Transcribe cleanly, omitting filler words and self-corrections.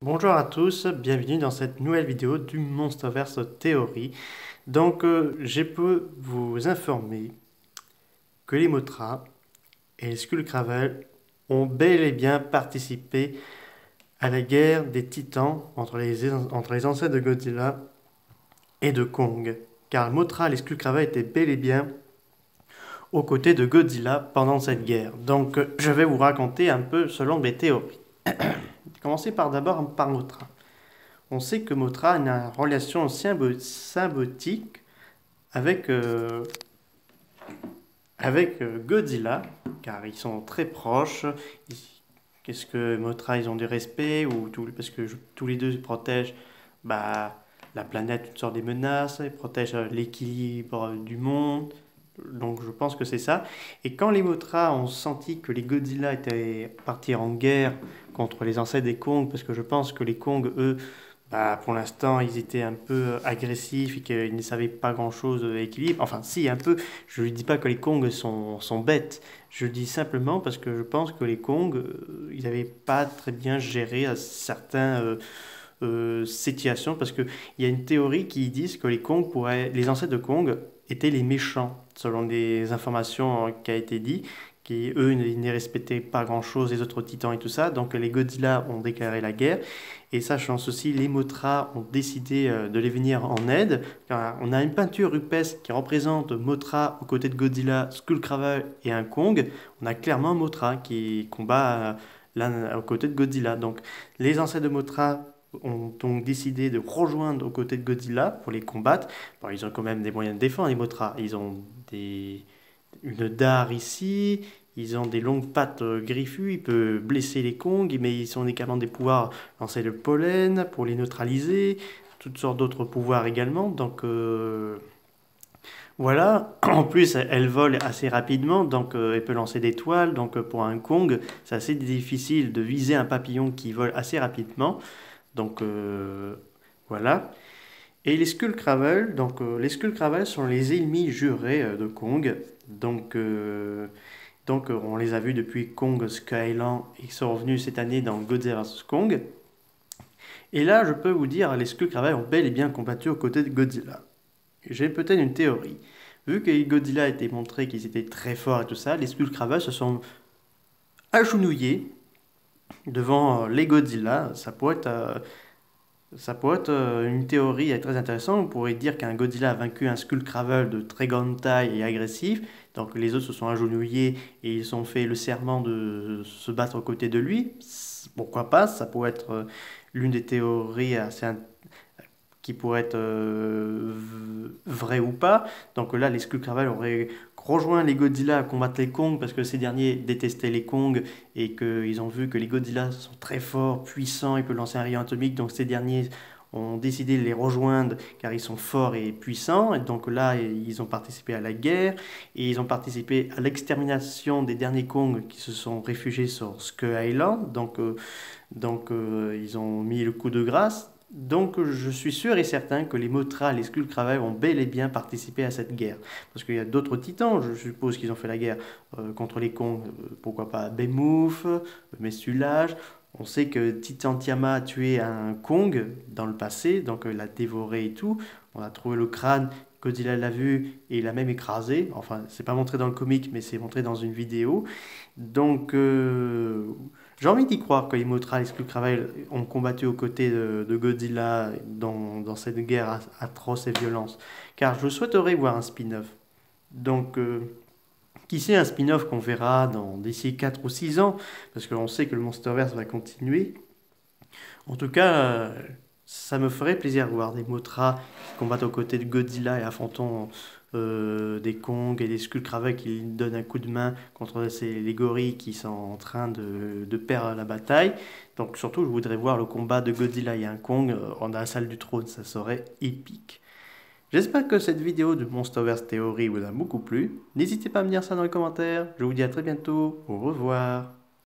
Bonjour à tous, bienvenue dans cette nouvelle vidéo du Monsterverse Theory. Donc, je peux vous informer que les Mothra et les Skullcravel ont bel et bien participé à la guerre des titans entre les ancêtres de Godzilla et de Kong. Car Mothra et les Skullcravel étaient bel et bien aux côtés de Godzilla pendant cette guerre. Donc, je vais vous raconter un peu selon mes théories. Commencer d'abord par Mothra. On sait que Mothra a une relation symbiotique avec, Godzilla, car ils sont très proches. Qu'est-ce que Mothra, ils ont du respect parce que tous les deux protègent bah, la planète, toutes sortes des menaces, ils protègent l'équilibre du monde. Donc je pense que c'est ça. Et quand les Mothra ont senti que les Godzilla étaient partis en guerre contre les ancêtres des Kong, parce que je pense que les Kong, eux, pour l'instant, ils étaient un peu agressifs et qu'ils ne savaient pas grand-chose de l'équilibre. Enfin, si, un peu. Je ne dis pas que les Kong sont bêtes. Je dis simplement parce que je pense que les Kong, ils n'avaient pas très bien géré certaines situations. Parce qu'il y a une théorie qui dit que les ancêtres de Kong étaient les méchants, selon des informations qui a été dit qui eux ils ne respectaient pas grand chose les autres titans et tout ça, donc les Godzilla ont déclaré la guerre, et sachant ceci, les Mothra ont décidé de les venir en aide, car on a une peinture rupestre qui représente Mothra aux côtés de Godzilla, Skullcravel et un Kong, on a clairement Mothra qui combat l'un aux côtés de Godzilla, donc les ancêtres de Mothra ont donc décidé de rejoindre aux côtés de Godzilla pour les combattre. Bon, ils ont quand même des moyens de défendre les Mothra, ils ont une dard ici, ils ont des longues pattes griffues, ils peuvent blesser les Kong, mais ils ont également des pouvoirs lancer le pollen pour les neutraliser, toutes sortes d'autres pouvoirs également. Donc voilà, en plus elle vole assez rapidement, donc elle peut lancer des toiles. Donc pour un Kong, c'est assez difficile de viser un papillon qui vole assez rapidement. Donc voilà. Et les Skullcravel, donc les Skullcravel sont les ennemis jurés de Kong. Donc, on les a vus depuis Kong Skyland. Ils sont revenus cette année dans Godzilla vs Kong. Et là, je peux vous dire, les Skullcravel ont bel et bien combattu aux côtés de Godzilla. J'ai peut-être une théorie. Vu que Godzilla a été montré qu'ils étaient très forts et tout ça, les Skullcravel se sont agenouillés devant les Godzilla. Ça pourrait être une théorie très intéressante. On pourrait dire qu'un Godzilla a vaincu un Skullcravel de très grande taille et agressif. Donc les autres se sont agenouillés et ils ont fait le serment de se battre aux côtés de lui. Pourquoi pas? Ça pourrait être l'une des théories qui pourrait être vraie ou pas. Donc là, les Skullcravel auraient rejoint les Godzilla à combattre les Kong parce que ces derniers détestaient les Kong et qu'ils ont vu que les Godzilla sont très forts, puissants, ils peuvent lancer un rayon atomique. Donc ces derniers ont décidé de les rejoindre car ils sont forts et puissants. Et donc là, ils ont participé à la guerre et ils ont participé à l'extermination des derniers Kong qui se sont réfugiés sur Skull Island. Donc, ils ont mis le coup de grâce. Donc je suis sûr et certain que les Mothra et les Skullcravel ont bel et bien participé à cette guerre. Parce qu'il y a d'autres titans, je suppose qu'ils ont fait la guerre contre les Kong, pourquoi pas Behemoth, Messulage. On sait que Titan Tiama a tué un Kong dans le passé, donc l'a dévoré et tout. On a trouvé le crâne, Godzilla l'a vu et il l'a même écrasé. Enfin, c'est pas montré dans le comic, mais c'est montré dans une vidéo. Donc, j'ai envie d'y croire que les Mothra et les Skullcravel ont combattu aux côtés de Godzilla dans cette guerre atroce et violente. Car je souhaiterais voir un spin-off. Donc, qui sait, un spin-off qu'on verra d'ici 4 ou 6 ans, parce qu'on sait que le Monsterverse va continuer. En tout cas, ça me ferait plaisir de voir des Mothra qui combattent aux côtés de Godzilla et affrontant des Kong et des Skullcravel qui donnent un coup de main contre les gorilles qui sont en train de perdre la bataille. Donc surtout, je voudrais voir le combat de Godzilla et un Kong dans la salle du trône, ça serait épique. J'espère que cette vidéo de Monsterverse Theory vous a beaucoup plu. N'hésitez pas à me dire ça dans les commentaires. Je vous dis à très bientôt. Au revoir.